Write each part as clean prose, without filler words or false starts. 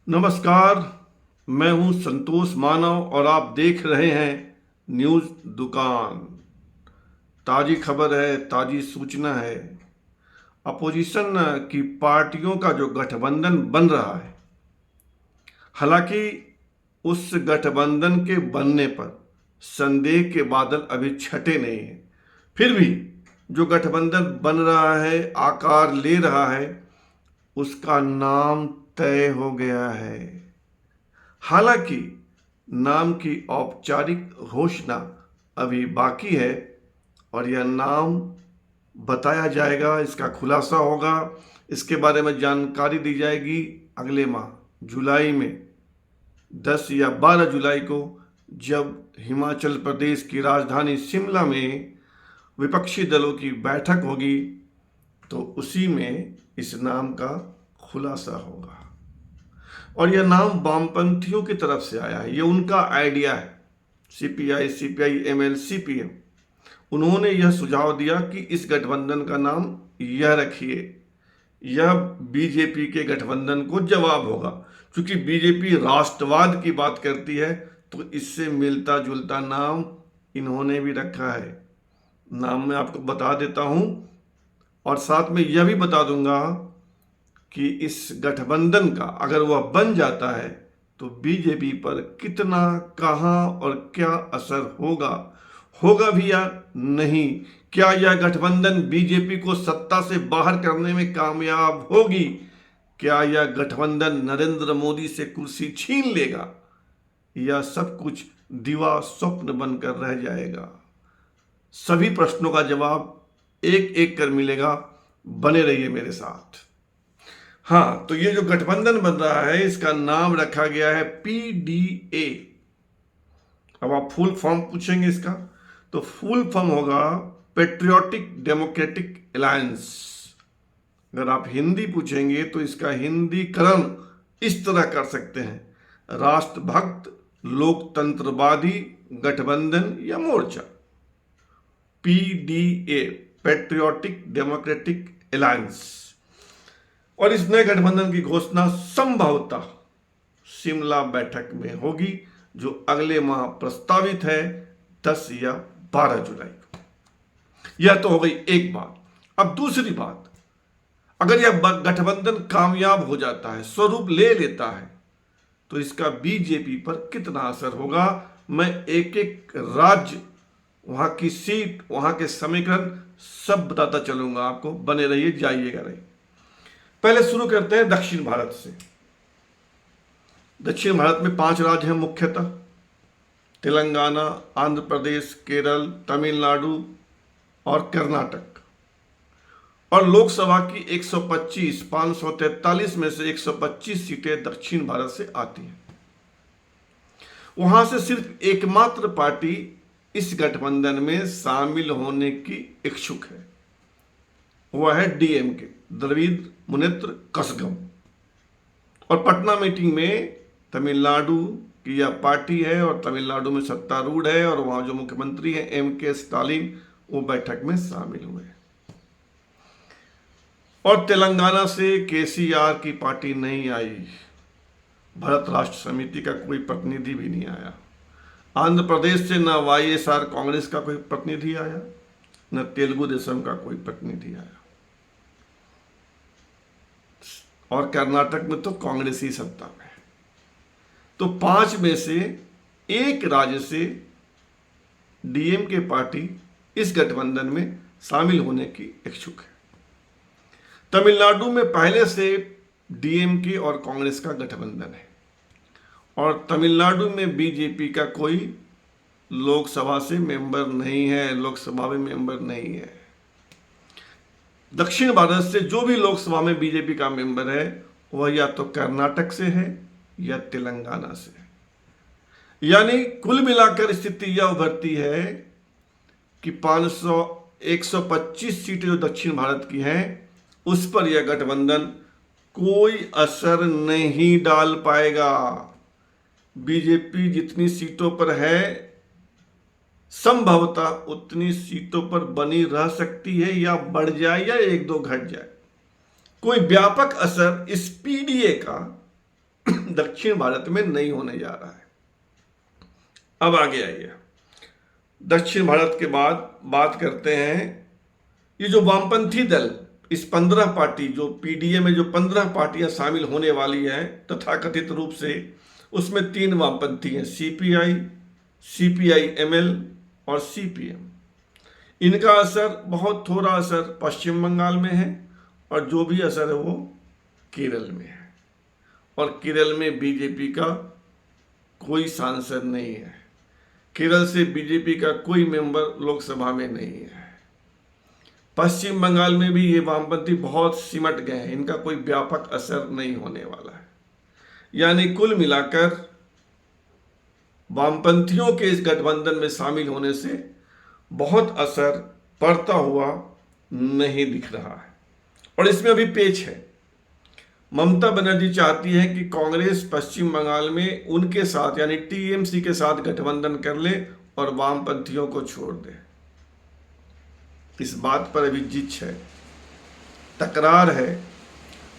नमस्कार। मैं हूं संतोष मानव और आप देख रहे हैं न्यूज़ दुकान। ताज़ी खबर है, ताज़ी सूचना है। अपोजिशन की पार्टियों का जो गठबंधन बन रहा है, हालांकि उस गठबंधन के बनने पर संदेह के बादल अभी छटे नहीं हैं। फिर भी जो गठबंधन बन रहा है, आकार ले रहा है, उसका नाम तय हो गया है। हालांकि नाम की औपचारिक घोषणा अभी बाकी है और यह नाम बताया जाएगा, इसका खुलासा होगा, इसके बारे में जानकारी दी जाएगी अगले माह जुलाई में 10 या 12 जुलाई को, जब हिमाचल प्रदेश की राजधानी शिमला में विपक्षी दलों की बैठक होगी, तो उसी में इस नाम का खुलासा होगा। और यह नाम वामपंथियों की तरफ से आया है, ये उनका आइडिया है। सीपीआई, एमएल, सीपीएम, उन्होंने यह सुझाव दिया कि इस गठबंधन का नाम यह रखिए। यह बीजेपी के गठबंधन को जवाब होगा, क्योंकि बीजेपी राष्ट्रवाद की बात करती है, तो इससे मिलता जुलता नाम इन्होंने भी रखा है। नाम मैं आपको बता देता हूं और साथ में यह भी बता दूंगा कि इस गठबंधन का अगर वह बन जाता है तो बीजेपी पर कितना, कहां और क्या असर होगा भी या नहीं। क्या यह गठबंधन बीजेपी को सत्ता से बाहर करने में कामयाब होगी? क्या यह गठबंधन नरेंद्र मोदी से कुर्सी छीन लेगा, या सब कुछ दिवा स्वप्न बनकर रह जाएगा? सभी प्रश्नों का जवाब एक एक कर मिलेगा। बने रहिए मेरे साथ। हाँ, तो ये जो गठबंधन बन रहा है, इसका नाम रखा गया है पीडीए। अब आप फुल फॉर्म पूछेंगे इसका, तो फुल फॉर्म होगा पेट्रियोटिक डेमोक्रेटिक अलायंस। अगर आप हिंदी पूछेंगे तो इसका हिंदीकरण इस तरह कर सकते हैं, राष्ट्रभक्त लोकतंत्रवादी गठबंधन या मोर्चा। PDA, patriotic democratic alliance. और इस नए गठबंधन की घोषणा संभवतः शिमला बैठक में होगी, जो अगले माह प्रस्तावित है 10 या 12 जुलाई को। यह तो हो गई एक बात। अब दूसरी बात, अगर यह गठबंधन कामयाब हो जाता है, स्वरूप ले लेता है, तो इसका बीजेपी पर कितना असर होगा। मैं एक एक राज्य, वहां की सीट, वहां के समीकरण सब बताता चलूंगा आपको। बने रहिए, जाइएगा नहीं। पहले शुरू करते हैं दक्षिण भारत से। दक्षिण भारत में 5 राज्य हैं मुख्यतः: तेलंगाना, आंध्र प्रदेश, केरल, तमिलनाडु और कर्नाटक। और लोकसभा की 125, 543 में से 125 सीटें दक्षिण भारत से आती हैं। वहां से सिर्फ एकमात्र पार्टी इस गठबंधन में शामिल होने की इच्छुक है, वह है डीएमके, द्रविड़ मुनेत्र कज़गम। और पटना मीटिंग में तमिलनाडु की यह पार्टी है और तमिलनाडु में सत्तारूढ़ है, और वहां जो मुख्यमंत्री हैं एमके स्टालिन, वो बैठक में शामिल हुए। और तेलंगाना से केसीआर की पार्टी नहीं आई, भारत राष्ट्र समिति का कोई प्रतिनिधि भी नहीं आया। आंध्र प्रदेश से न वाईएसआर कांग्रेस का कोई प्रतिनिधि आया, न तेलुगु देशम का कोई प्रतिनिधि आया। और कर्नाटक में तो कांग्रेस ही सत्ता में है। तो 5 में से एक राज्य से डीएमके पार्टी इस गठबंधन में शामिल होने की इच्छुक है। तमिलनाडु में पहले से डीएमके और कांग्रेस का गठबंधन है, और तमिलनाडु में बीजेपी का कोई लोकसभा से मेंबर नहीं है, लोकसभा में मेंबर नहीं है। दक्षिण भारत से जो भी लोकसभा में बीजेपी का मेंबर है, वह या तो कर्नाटक से है या तेलंगाना से है। यानी कुल मिलाकर स्थिति यह उभरती है कि 125 सीटें जो दक्षिण भारत की हैं, उस पर यह गठबंधन कोई असर नहीं डाल पाएगा। बीजेपी जितनी सीटों पर है, संभवतः उतनी सीटों पर बनी रह सकती है, या बढ़ जाए या 1-2 घट जाए। कोई व्यापक असर इस पीडीए का दक्षिण भारत में नहीं होने जा रहा है। अब आगे आइए, दक्षिण भारत के बाद बात करते हैं ये जो वामपंथी दल, इस 15 पार्टी जो पीडीए में जो 15 पार्टियां शामिल होने वाली हैं तथाकथित रूप से, उसमें 3 वामपंथी हैं, सीपीआई, सीपीआई-एमएल और सीपीएम। इनका असर, बहुत थोड़ा असर पश्चिम बंगाल में है और जो भी असर है वो केरल में है। और केरल में बीजेपी का कोई सांसद नहीं है, केरल से बीजेपी का कोई मेंबर लोकसभा में नहीं है। पश्चिम बंगाल में भी ये वामपंथी बहुत सिमट गए हैं, इनका कोई व्यापक असर नहीं होने वाला है। यानी कुल मिलाकर वामपंथियों के इस गठबंधन में शामिल होने से बहुत असर पड़ता हुआ नहीं दिख रहा है। और इसमें अभी पेच है, ममता बनर्जी चाहती है कि कांग्रेस पश्चिम बंगाल में उनके साथ यानी टीएमसी के साथ गठबंधन कर ले और वामपंथियों को छोड़ दे। इस बात पर अभी जिच है, तकरार है,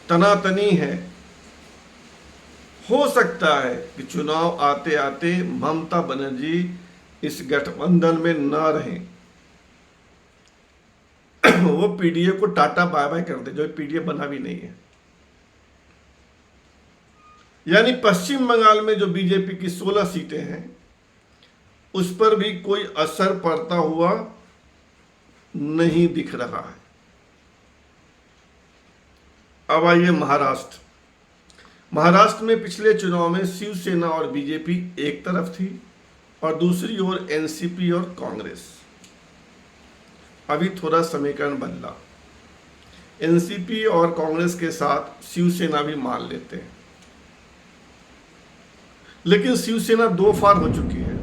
तनातनी है। हो सकता है कि चुनाव आते आते ममता बनर्जी इस गठबंधन में ना रहें, वो पीडीए को टाटा बाय बाय कर दे, जो पीडीए बना भी नहीं है। यानी पश्चिम बंगाल में जो बीजेपी की 16 सीटें हैं उस पर भी कोई असर पड़ता हुआ नहीं दिख रहा है। अब आइए महाराष्ट्र। महाराष्ट्र में पिछले चुनाव में शिवसेना और बीजेपी एक तरफ थी और दूसरी ओर एनसीपी और कांग्रेस। अभी थोड़ा समीकरण बदला, एनसीपी और कांग्रेस के साथ शिवसेना भी मान लेते हैं, लेकिन शिवसेना 2 फार हो चुकी है।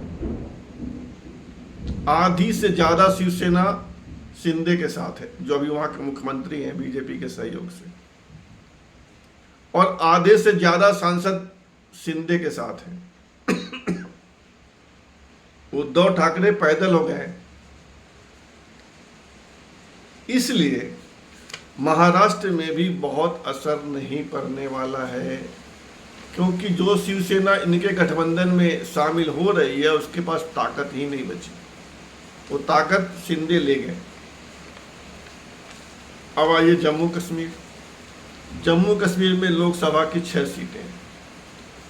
आधी से ज्यादा शिवसेना शिंदे के साथ है, जो अभी वहां के मुख्यमंत्री हैं बीजेपी के सहयोग से, और आधे से ज्यादा सांसद शिंदे के साथ हैं। उद्धव ठाकरे पैदल हो गए, इसलिए महाराष्ट्र में भी बहुत असर नहीं पड़ने वाला है, क्योंकि जो शिवसेना इनके गठबंधन में शामिल हो रही है उसके पास ताकत ही नहीं बची, वो ताकत शिंदे ले गए। अब आइए जम्मू कश्मीर। जम्मू कश्मीर में लोकसभा की 6 सीटें,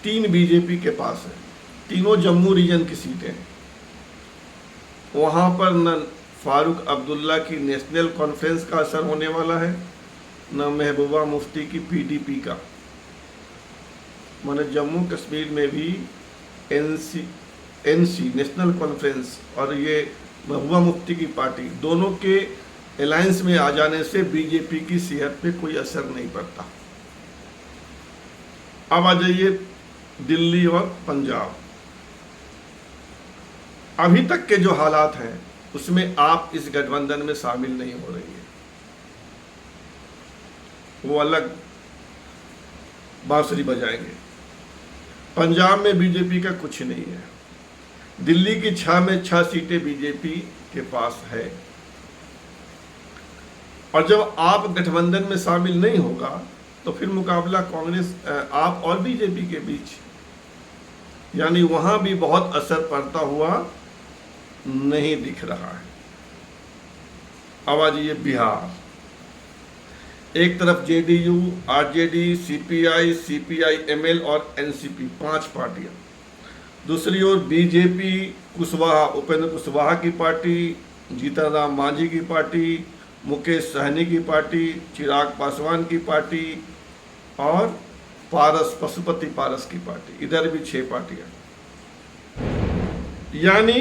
3 बीजेपी के पास है, तीनों जम्मू रीजन की सीटें हैं। वहाँ पर न फारूक अब्दुल्ला की नेशनल कॉन्फ्रेंस का असर होने वाला है, न महबूबा मुफ्ती की पीडीपी का। माने जम्मू कश्मीर में भी एनसी नेशनल कॉन्फ्रेंस और ये महबूबा मुफ्ती की पार्टी, दोनों के अलायंस में आ जाने से बीजेपी की सेहत पे कोई असर नहीं पड़ता। अब आ जाइए दिल्ली और पंजाब। अभी तक के जो हालात हैं उसमें आप इस गठबंधन में शामिल नहीं हो रही है, वो अलग बांसुरी बजाएंगे। पंजाब में बीजेपी का कुछ नहीं है, दिल्ली की 6 में 6 सीटें बीजेपी के पास है। और जब आप गठबंधन में शामिल नहीं होगा तो फिर मुकाबला कांग्रेस, आप और बीजेपी के बीच, यानी वहां भी बहुत असर पड़ता हुआ नहीं दिख रहा है। अब आ जाइए बिहार। एक तरफ जेडीयू, आरजेडी, सीपीआई, सीपीआई-एमएल और एनसीपी, 5 पार्टियां। दूसरी ओर बीजेपी, कुशवाहा, उपेंद्र कुशवाहा की पार्टी, जीतन मांझी की पार्टी, मुकेश सहनी की पार्टी, चिराग पासवान की पार्टी और पशुपति पारस की पार्टी। इधर भी 6 पार्टियां। यानी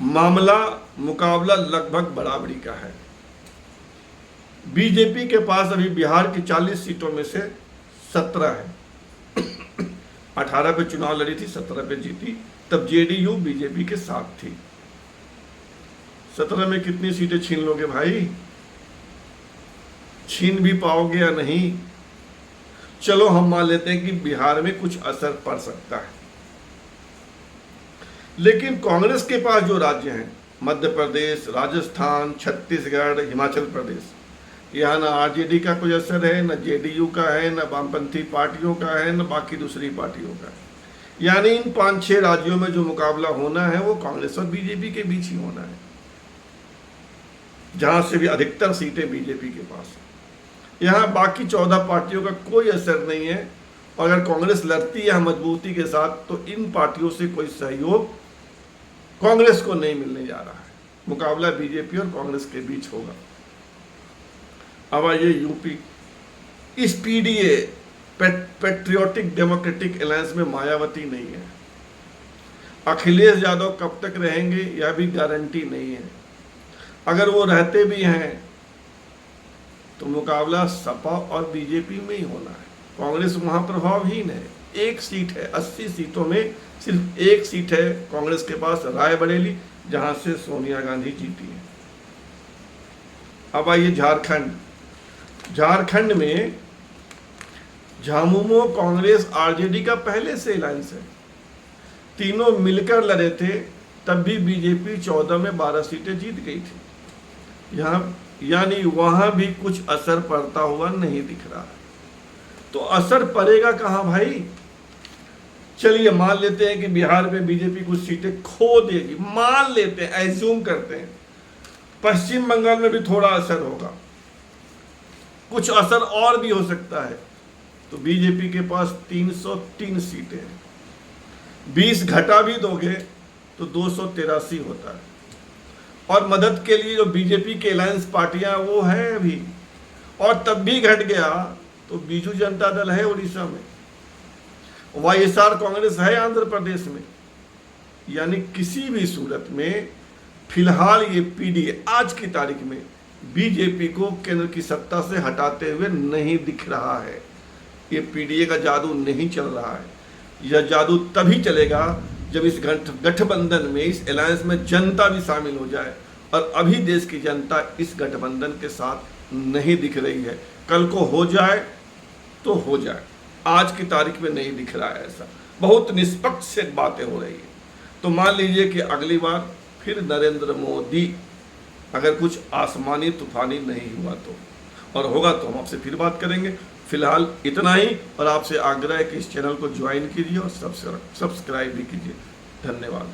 मामला, मुकाबला लगभग बराबरी का है। बीजेपी के पास अभी बिहार की 40 सीटों में से 17 है। 18 पे चुनाव लड़ी थी, 17 पे जीती। तब जेडीयू बीजेपी के साथ थी। 17 में कितनी सीटें छीन लोगे भाई? छीन भी पाओगे या नहीं? चलो हम मान लेते हैं कि बिहार में कुछ असर पड़ सकता है, लेकिन कांग्रेस के पास जो राज्य हैं, मध्य प्रदेश, राजस्थान, छत्तीसगढ़, हिमाचल प्रदेश, यहाँ ना आरजेडी का कोई असर है, न जेडीयू का है, न वामपंथी पार्टियों का है, न बाकी दूसरी पार्टियों का है। यानी इन 5-6 राज्यों में जो मुकाबला होना है वो कांग्रेस और बीजेपी के बीच ही होना है, जहां से भी अधिकतर सीटें बीजेपी के पास है। यहाँ बाकी 14 पार्टियों का कोई असर नहीं है, और अगर कांग्रेस लड़ती है मजबूती के साथ तो इन पार्टियों से कोई सहयोग कांग्रेस को नहीं मिलने जा रहा है। मुकाबला बीजेपी और कांग्रेस के बीच होगा। अब आइए यूपी। इस पीडीए पैट्रियोटिक डेमोक्रेटिक अलायंस में मायावती नहीं है। अखिलेश यादव कब तक रहेंगे यह भी गारंटी नहीं है। अगर वो रहते भी हैं तो मुकाबला सपा और बीजेपी में ही होना है। कांग्रेस वहां प्रभावहीन है, एक सीट है, 80 सीटों में सिर्फ एक सीट है कांग्रेस के पास, रायबरेली, जहां से सोनिया गांधी जीती है। अब आइए झारखंड। झारखंड में झामुमो कांग्रेस आरजेडी का पहले से अलायंस है, तीनों मिलकर लड़े थे, तब भी बीजेपी 14 में 12 सीटें जीत गई थी। यहाँ यानी वहां भी कुछ असर पड़ता हुआ नहीं दिख रहा है। तो असर पड़ेगा कहां भाई? चलिए मान लेते हैं कि बिहार में बीजेपी कुछ सीटें खो देगी, मान लेते हैं, एज्यूम करते हैं। पश्चिम बंगाल में भी थोड़ा असर होगा, कुछ असर और भी हो सकता है। तो बीजेपी के पास 303 सीटें हैं, 20 घटा भी दोगे तो 283 होता है। और मदद के लिए जो बीजेपी के अलायंस पार्टियां वो है अभी, और तब भी घट गया तो बीजू जनता दल है उड़ीसा में, वाईएसआर कांग्रेस है आंध्र प्रदेश में। यानी किसी भी सूरत में फिलहाल ये पीडीए आज की तारीख में बीजेपी को केंद्र की सत्ता से हटाते हुए नहीं दिख रहा है। ये पीडीए का जादू नहीं चल रहा है। यह जादू तभी चलेगा जब इस गठबंधन में, इस अलायंस में जनता भी शामिल हो जाए, और अभी देश की जनता इस गठबंधन के साथ नहीं दिख रही है। कल को हो जाए तो हो जाए, आज की तारीख में नहीं दिख रहा है ऐसा। बहुत निष्पक्ष से बातें हो रही है। तो मान लीजिए कि अगली बार फिर नरेंद्र मोदी, अगर कुछ आसमानी तूफानी नहीं हुआ तो, और होगा तो हम आपसे फिर बात करेंगे। फिलहाल इतना ही, और आपसे आग्रह है कि इस चैनल को ज्वाइन कीजिए और सब्सक्राइब भी कीजिए। धन्यवाद।